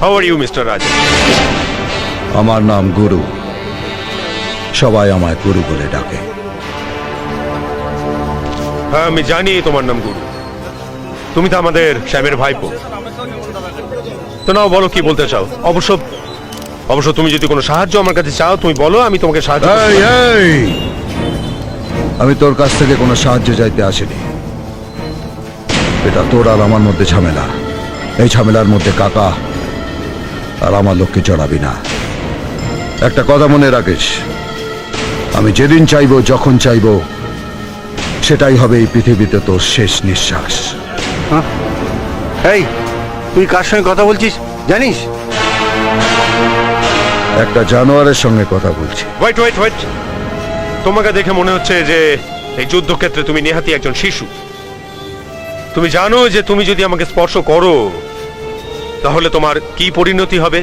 How are you mister রাজ? আমার নাম গুরু, সবাই আমায় গুরু বলে ডাকে। হ্যাঁ, আমি জানি তোমার নাম গুরু। তুমি তো আমাদের সাহেবের ভাইপো। তো নাও, বলো কি বলতে চাও। অবশ্য অবশ্য তুমি যদি কোনো সাহায্য আমার কাছে চাও, তুমি বলো, আমি তোমাকে সাহায্য করব। এই, এই! আমি তোর কাছ থেকে কোনো সাহায্য চাইতে আসিনি। এটা তোর আর আমার মধ্যে ঝামেলা। এই ঝামেলার মধ্যে কাকা আর আমার লোককে জড়াবি না। একটা কথা মনে রাখিস, আমি যেদিন চাইবো, যখন চাইবো, সেটাই হবে এই পৃথিবীতে তোর শেষ নিঃশ্বাস। এই, তুই কার সঙ্গে কথা বলছিস জানিস? একটা জানোয়ারের সঙ্গে কথা বলছি। ওয়েট ওয়েট ওয়েট, তোমাকে দেখে মনে হচ্ছে যে এই যুদ্ধক্ষেত্রে তুমি নেহাতি একজন শিশু। তুমি জানো যে তুমি যদি আমাকে স্পর্শ করো তাহলে তোমার কি পরিণতি হবে?